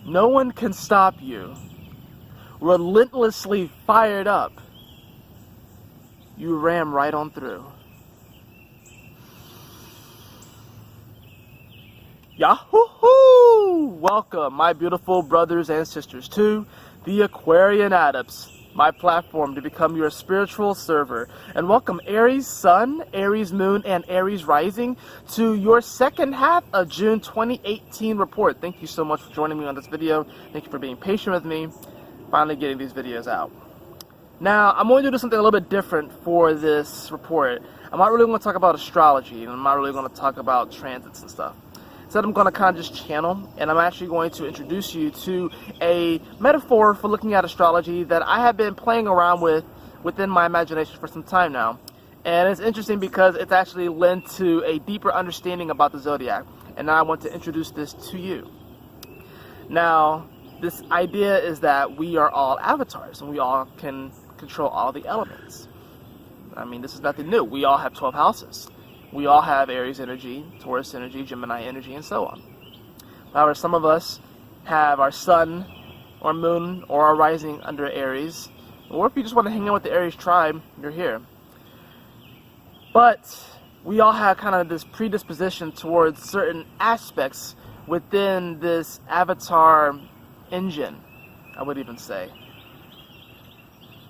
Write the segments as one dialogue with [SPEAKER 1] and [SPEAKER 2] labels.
[SPEAKER 1] No one can stop you. Relentlessly fired up, you ram right on through. Yahoo! Welcome, my beautiful brothers and sisters, to the Aquarian Adepts, my platform to become your spiritual server. And welcome Aries Sun, Aries Moon, and Aries Rising to your second half of June 2018 report. Thank you so much for joining me on this video. Thank you for being patient with me, finally getting these videos out. Now, I'm going to do something a little bit different for this report. I'm not really going to talk about astrology, and I'm not really going to talk about transits and stuff. Instead, I'm going to kind of just channel, and I'm actually going to introduce you to a metaphor for looking at astrology that I have been playing around with within my imagination for some time now. And it's interesting because it's actually lent to a deeper understanding about the zodiac, and now I want to introduce this to you. Now, this idea is that we are all avatars, and we all can control all the elements. I mean, this is nothing new. We all have 12 houses. We all have Aries energy, Taurus energy, Gemini energy, and so on. However, some of us have our sun or moon or our rising under Aries, or if you just want to hang out with the Aries tribe, you're here. But we all have kind of this predisposition towards certain aspects within this avatar engine, I would even say.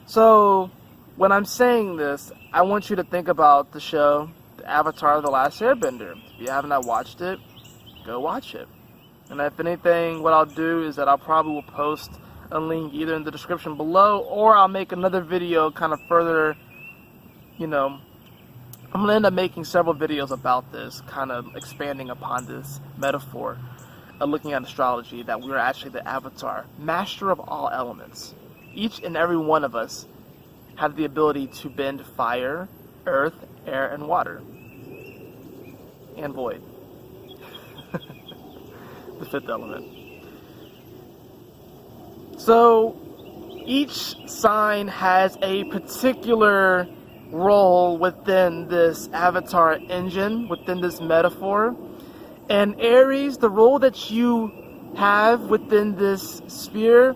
[SPEAKER 1] So, when I'm saying this, I want you to think about the show Avatar: The Last Airbender. If you haven't watched it, go watch it. And if anything, what I'll do is that I'll probably will post a link either in the description below, or I'll make another video kind of further, I'm going to end up making several videos about this, kind of expanding upon this metaphor of looking at astrology, that we're actually the avatar, master of all elements. Each and every one of us have the ability to bend fire, earth, air, and water. And void. The fifth element. So, each sign has a particular role within this avatar engine, within this metaphor. And Aries, the role that you have within this sphere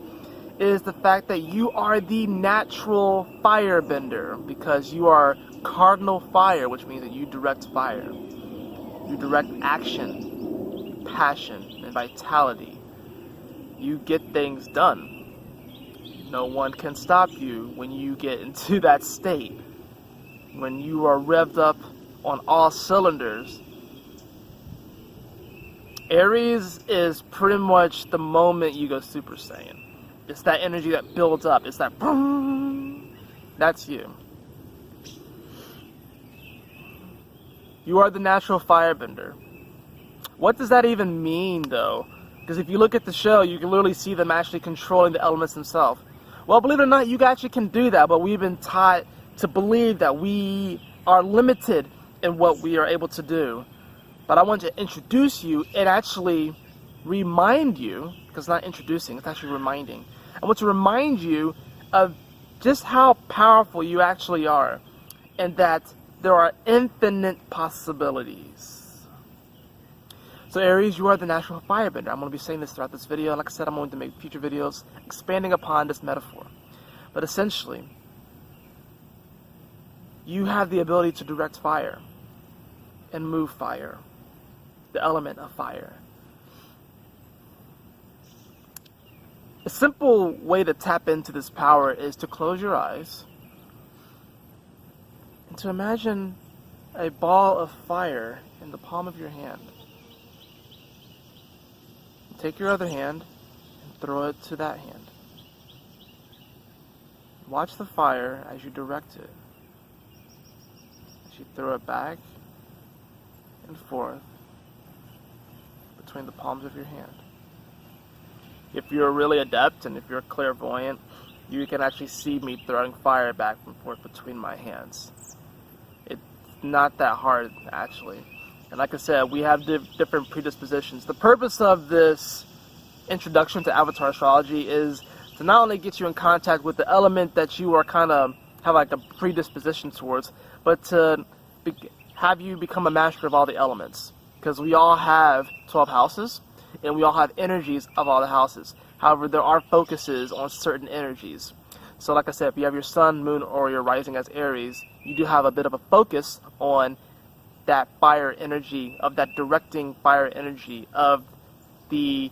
[SPEAKER 1] is the fact that you are the natural firebender, because you are cardinal fire, which means that you direct fire. You direct action, passion, and vitality. You get things done. No one can stop you when you get into that state. When you are revved up on all cylinders. Aries is pretty much the moment you go Super Saiyan. It's that energy that builds up. It's that boom. That's you. You are the natural firebender. What does that even mean, though? Because if you look at the show, you can literally see them actually controlling the elements themselves. Well, believe it or not, you actually can do that, but we've been taught to believe that we are limited in what we are able to do. But I want to introduce you and actually remind you, because it's not introducing, it's actually reminding. I want to remind you of just how powerful you actually are, and that there are infinite possibilities. So Aries, you are the natural firebender. I'm going to be saying this throughout this video, and like I said, I'm going to make future videos expanding upon this metaphor. But essentially, you have the ability to direct fire and move fire, the element of fire. A simple way to tap into this power is to close your eyes and to imagine a ball of fire in the palm of your hand. Take your other hand and throw it to that hand. Watch the fire as you direct it. As you throw it back and forth between the palms of your hand. If you're really adept and if you're clairvoyant, you can actually see me throwing fire back and forth between my hands. It's not that hard, actually. And like I said, we have different predispositions. The purpose of this introduction to Avatar Astrology is to not only get you in contact with the element that you are kind of have like a predisposition towards, but to have you become a master of all the elements. Because we all have 12 houses. and we all have energies of all the houses. However, there are focuses on certain energies. So like I said, if you have your sun, moon, or your rising as Aries, you do have a bit of a focus on that fire energy, of that directing fire energy, of the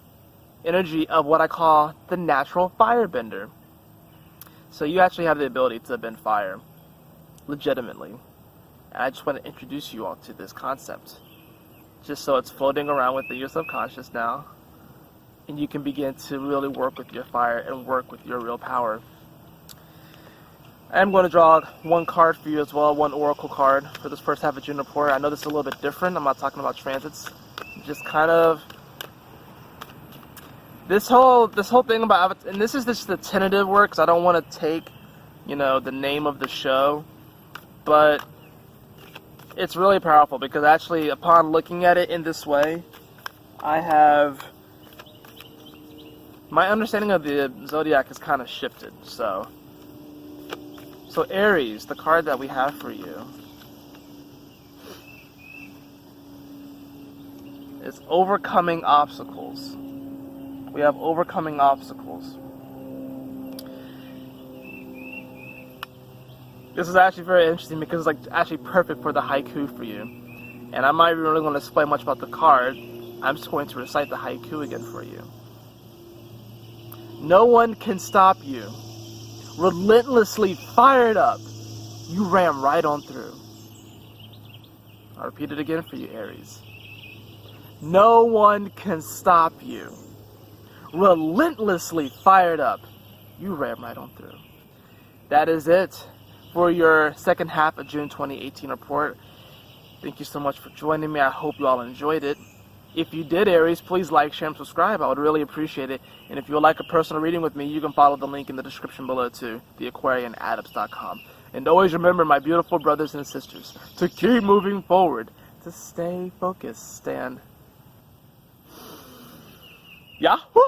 [SPEAKER 1] energy of what I call the natural firebender. So you actually have the ability to bend fire, legitimately. And I just want to introduce you all to this concept, just so it's floating around within your subconscious now, and you can begin to really work with your fire and work with your real power. I am going to draw one card for you as well, one oracle card for this first half of June report. I know this is a little bit different. I'm not talking about transits. Just kind of this whole thing about, and this is just the tentative work, because I don't want to take, the name of the show, but it's really powerful because actually, upon looking at it in this way, I have my understanding of the zodiac has kind of shifted. So Aries, the card that we have for you, is overcoming obstacles. We have overcoming obstacles. This is actually very interesting because it's actually perfect for the haiku for you. And I'm not even really going to explain much about the card. I'm just going to recite the haiku again for you. No one can stop you. Relentlessly fired up, you ran right on through. I'll repeat it again for you, Aries. No one can stop you. Relentlessly fired up, you ran right on through. That is it for your second half of June 2018 report. Thank you so much for joining me. I hope you all enjoyed it. If you did, Aries, please like, share, and subscribe. I would really appreciate it. And if you would like a personal reading with me, you can follow the link in the description below to theaquarianadepts.com. And always remember, my beautiful brothers and sisters, to keep moving forward, to stay focused, Yahoo!